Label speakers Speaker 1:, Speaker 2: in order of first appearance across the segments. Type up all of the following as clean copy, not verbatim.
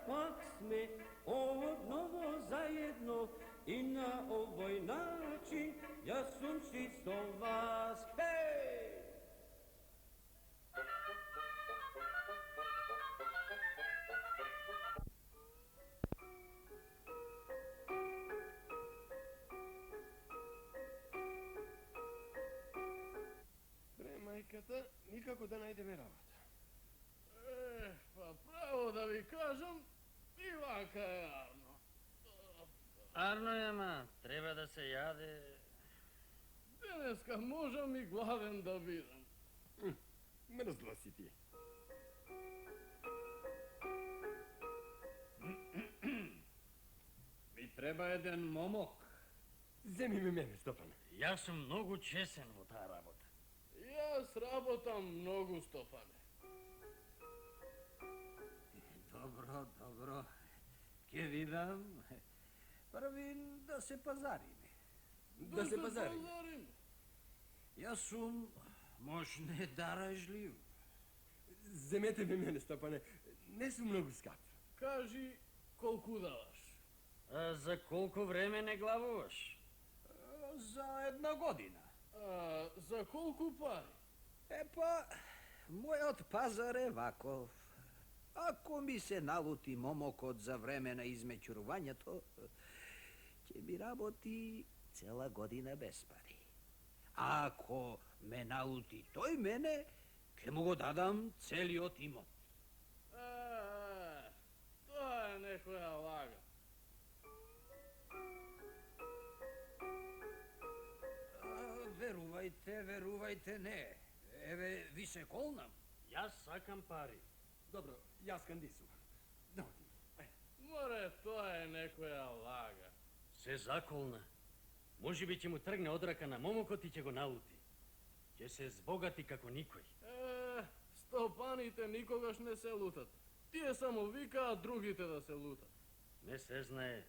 Speaker 1: pak sme odnovo zajedno i na ovoj način ja sam čisto vas. Hej!
Speaker 2: Majkата никако да најдеме работа.
Speaker 3: Pa pravo da vi kažem, Ivanka je Arno.
Speaker 4: Arno je, ma, treba da se jade.
Speaker 3: Deneska možem i glaven da bidem.
Speaker 2: Mrzla si ti.
Speaker 3: Mi treba jedan momok.
Speaker 2: Zemi mi mene, Stopane.
Speaker 4: Ja sam mnogo česen u ta rabota.
Speaker 3: Ja srabotam mnogo, Stopane.
Speaker 5: Dobro, dobro. Kje vidam? Pravim da se pazarime.
Speaker 2: Da se pazarime.
Speaker 5: Ja sam možne daražljiv.
Speaker 2: Zemete mi mene, Stopane. Ne su mnogo skap.
Speaker 3: Kaži koliko davaš.
Speaker 4: A za koliko vreme ne glavovaš?
Speaker 5: Za 1 godina.
Speaker 3: A za koliko pari?
Speaker 5: E pa, moj od pazare vakov. Ako mi se naluti momokot za vremena izmećurvanja, to će mi raboti cela godina bez pari. A ako me naluti to i mene, ke mu go dadam celi od imot.
Speaker 3: To je nekoja laga.
Speaker 5: Veruvajte, ne. Eve, vi se kolnam.
Speaker 4: Ja sakam pari.
Speaker 2: Dobro, ja skandisu. Dođi.
Speaker 3: More, to je nekoja laga.
Speaker 4: Se zakolna. Može bi će mu trgne odraka na momokot i će go naluti. Će se zbogati kako nikoj.
Speaker 3: Stopanite nikogaš ne se lutat. Ti je samo vika, a drugite da se lutat.
Speaker 4: Ne se znaje.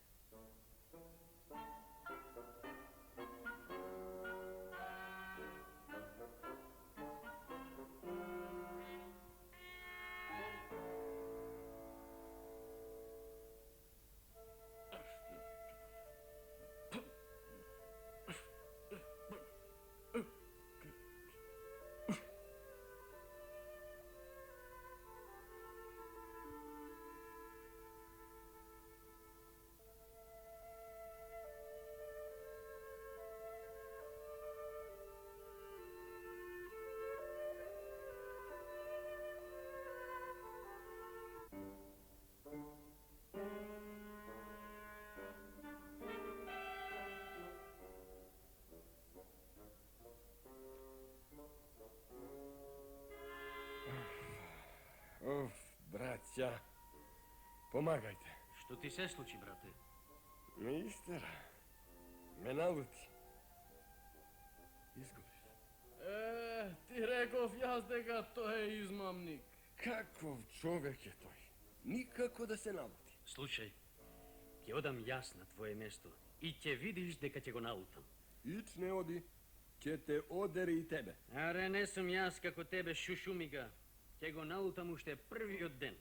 Speaker 2: Braća, pomagajte.
Speaker 4: Što ti se sluči, brate?
Speaker 2: Mister, me naluti. Izgubiš.
Speaker 3: Ti rekov jazdega, to je izmamnik.
Speaker 2: Kakov čovek je toj? Nikako da se naluti.
Speaker 4: Slušaj, ke odam jas na tvoje mesto i će vidiš deka će go nalutam.
Speaker 2: Ić ne odi, će te oderi i tebe.
Speaker 4: Are ne sam jas kako tebe šušumiga. Će go nalutam ušte prvi od den.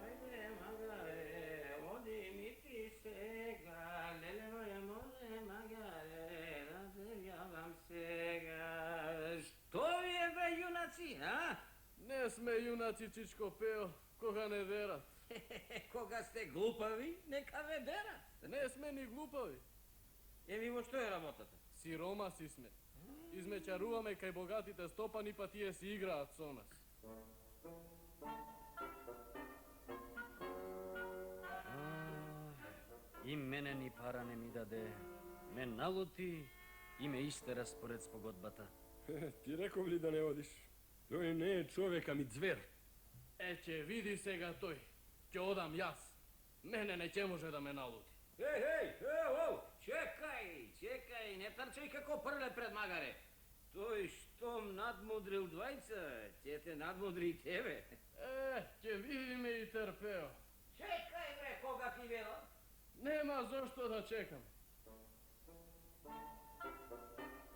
Speaker 1: Ajde, magare, vodi mi ti sega, lele moje more, magare, razdeljavam sega. Što je be, junaci, a?
Speaker 3: Ne sme junaci čičko peo, koga ne derat.
Speaker 1: Koga ste glupavi, neka vedera.
Speaker 3: Ne sme ni glupavi.
Speaker 1: Evo što je rabotata?
Speaker 3: Siroma si sme. Izmećaruvame kaj bogatite Stopani pa tije si igraat so nas.
Speaker 4: I mene ni para ne mi dade. Me naluti i me istera spored spogodbata.
Speaker 2: Ti rekao li da ne odiš? To je ne čoveka mi zver.
Speaker 3: Će vidi se ga toj. Će odam jas. Mene neće može da me naluti.
Speaker 1: Hej, čekaj, ne trčaj kako prle pred magare. To je štom nadmudril dvajca, će te nadmudri i tebe.
Speaker 3: Će vidi me i trpeo.
Speaker 1: Čekaj bre, koga ti velo?
Speaker 3: Nema zašto da čekam.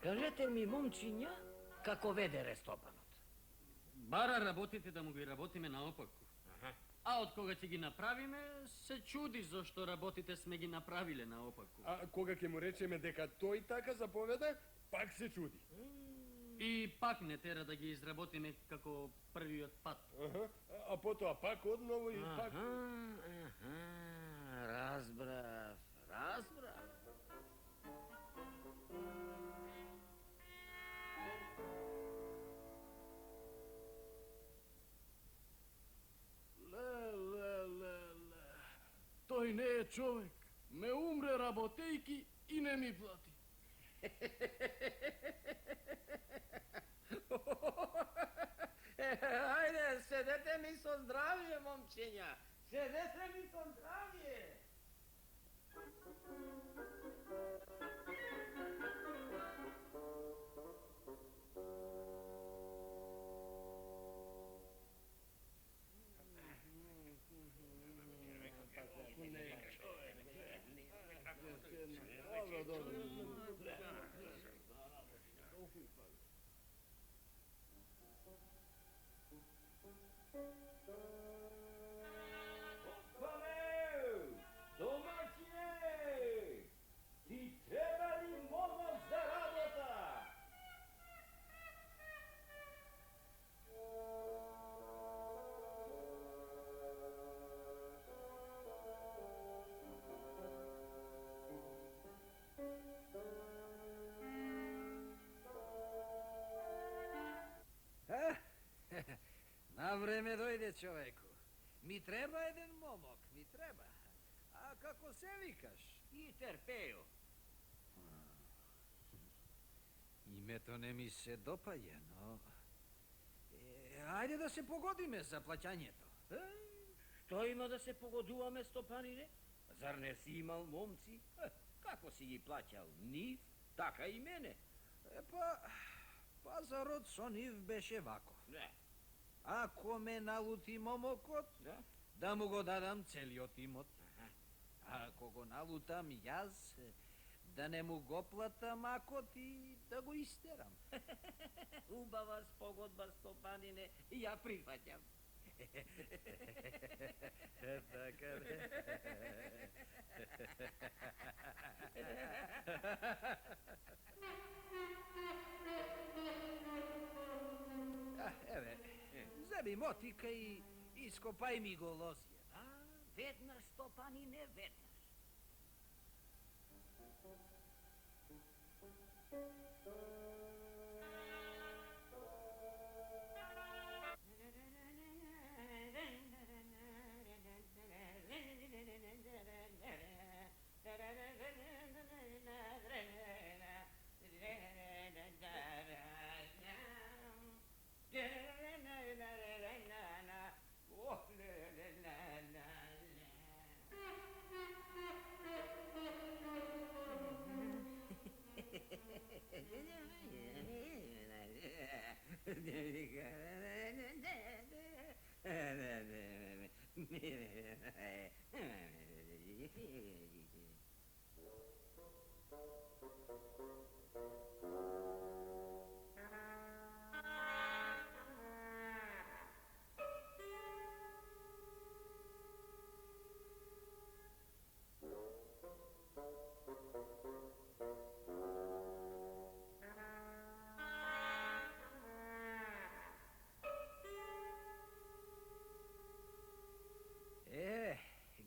Speaker 1: Кажете ми, момчиња, како веде Стопанот?
Speaker 4: Бара работите да му ги работиме наопаку. А од кога ќе ги направиме, се чуди зашто работите сме ги направиле наопаку.
Speaker 2: А кога ќе му речеме дека тој така заповеда, пак се чуди.
Speaker 4: И пак не тера да ги изработиме како првиот пат.
Speaker 2: А потоа пак одново и пак...
Speaker 1: Разбрав.
Speaker 3: Ле. Тој не е човек. Ме умре работејки и не ми плати.
Speaker 1: Ајде, седете ми со здравје, момчиња. Седете ми со здравје.
Speaker 5: На време дојде човеку. Ми треба еден момок, ми треба. А како се викаш?
Speaker 1: Питер Пејо.
Speaker 5: Името не ми се допаѓа, но... Ајде да се погодиме за плаќањето.
Speaker 1: Што има да се погодуваме, Стопанине? Зар не си имал момци? Како си ги плаќал нив, така и мене.
Speaker 5: Пазарот со нив беше вако.
Speaker 1: Не.
Speaker 5: Ако ме налути момокот,
Speaker 1: Да?
Speaker 5: да му го дадам целиот имот. А ако го налутам јас, да не му го платам акот и да го истерам.
Speaker 1: Убава спогодба, Стопанине, и ја прифаќам.
Speaker 5: Така де. Еве, земи мотика и ископај ми го лозија.
Speaker 1: Веднаш, Стопанине, веднаш.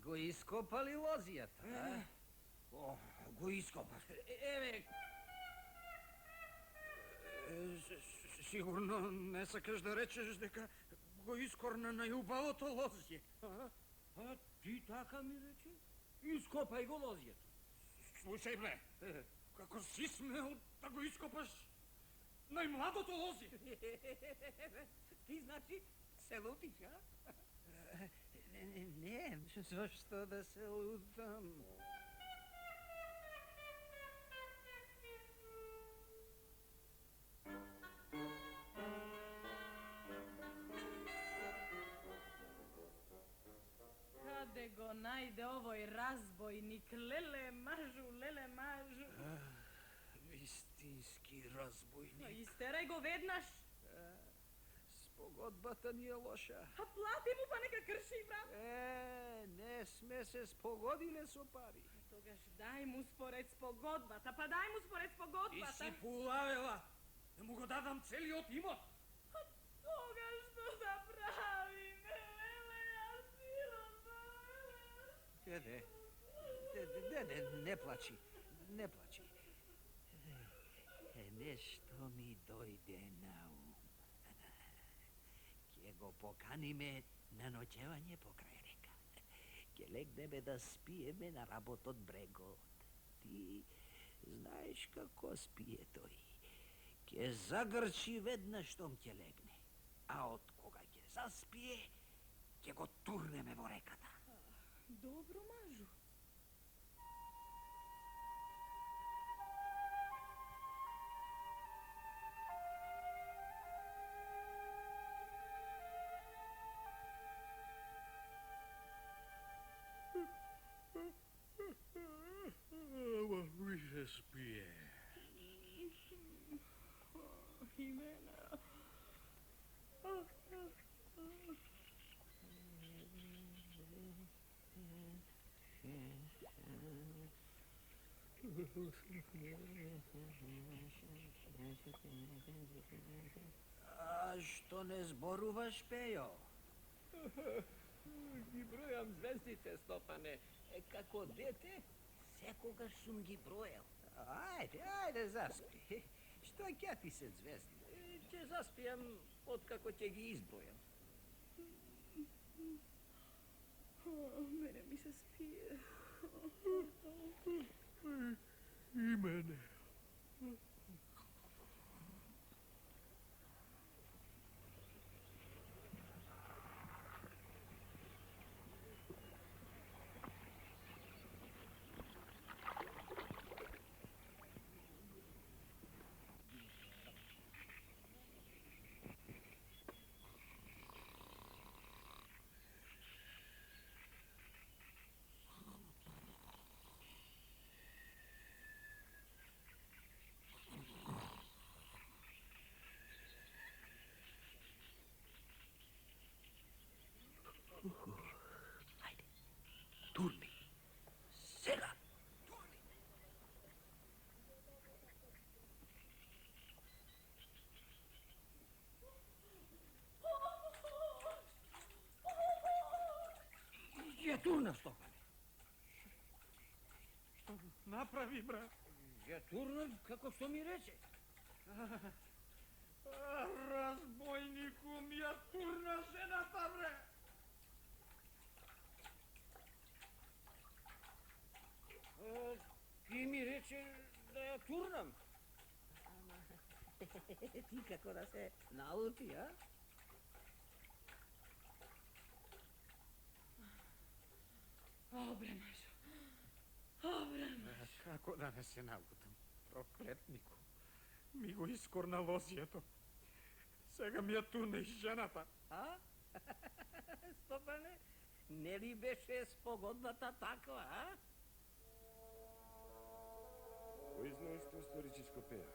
Speaker 5: Го ископали лозијата, а?
Speaker 1: Го ископав. Еве,
Speaker 5: Сигурно не сакаш да речеш дека го искорна најубавото лозје.
Speaker 1: а ти така ми рече? Ископај го лозијето.
Speaker 3: Слушај, бре, како си смел да го ископаш најмладото лозје?
Speaker 1: Ти значи се лутиш, а?
Speaker 5: Не, зашто да се лутам?
Speaker 6: Каде го најде овој разбойник? Леле мажу.
Speaker 5: Istinski razbojnik.
Speaker 6: Isteraj go vednaš.
Speaker 5: Spogodbata nije loša.
Speaker 6: A plati mu pa neka krši, brat.
Speaker 5: Ne sme se spogodile so pari.
Speaker 6: Togaž daj mu spored spogodbata, pa daj mu spored
Speaker 3: Ти
Speaker 6: spogodbata.
Speaker 3: си полавела. Не му го дадам целиот имот.
Speaker 6: A toga što da pravim, vele, ja sirota.
Speaker 5: Dede, ne plači, ne plači. Nešto mi dojde na um. Kje go pokanime na noćevanje pokraj reka. Kje legneme da spijeme na rabot od bregot. Ti znaš kako spije to i. Kje zagrči vedna štom kje legne. A od koga kje zaspije, kje go turneme vo rekata.
Speaker 6: Dobro mažu.
Speaker 3: Ама više spije.
Speaker 6: Imena.
Speaker 5: A što ne zboruvaš, Pejo?
Speaker 2: Ги бројам звездите, Стопане, како дете.
Speaker 5: Секогаш сум ги бројал. Ајде, заспи. Што ќе ти се звезди?
Speaker 2: Ќе заспијам откако ќе ги избројам.
Speaker 6: Mene mi se spije.
Speaker 3: И мене.
Speaker 5: Ајде, турни. Сега, турни.
Speaker 1: Ја турнав, Стопане.
Speaker 3: Направи, брат.
Speaker 1: Ја турнав како што ми рече.
Speaker 3: Разбойнику ми ја турна жената, бре.
Speaker 1: Ти ми рече да ја турнам.
Speaker 5: Ти како да се налути, а?
Speaker 6: Obre mažu. Obre mažu.
Speaker 3: Како да не се налутам? Проклетнику. Ми го искорна лозието. Сега ми ја турна и жената.
Speaker 5: А? Стопане, не ли беше спогодбата таква, а?
Speaker 2: Кој знае што сторичиско пеја?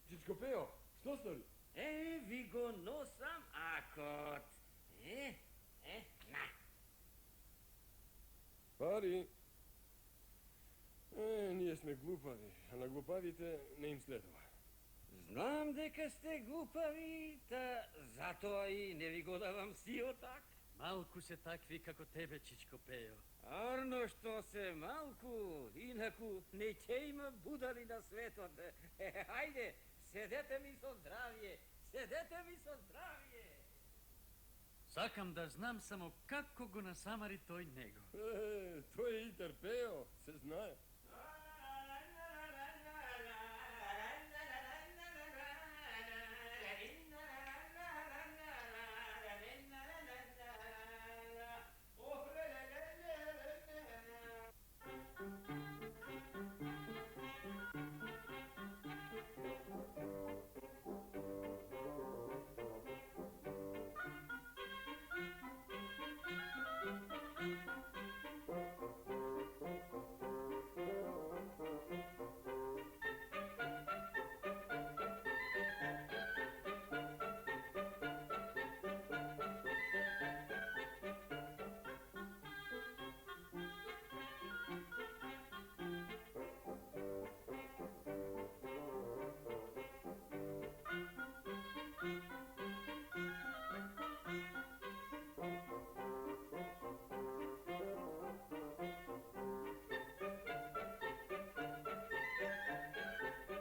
Speaker 2: Чичко Пео, што стори?
Speaker 1: Ви го носам акот. На.
Speaker 2: Пари. Ние сме глупави, а на глупавите не им следува.
Speaker 1: Знам дека сте глупави, та затоа и не ви го давам сиотак.
Speaker 4: Малку се такви како тебе, Чичко Пејо.
Speaker 1: Арно што се малку, инаку не ќе има будари на светот. Хајде, седете ми со здравје, седете ми со здравје.
Speaker 4: Сакам да знам само како го насамари тој него.
Speaker 2: Тој е Итар Пео, се знае.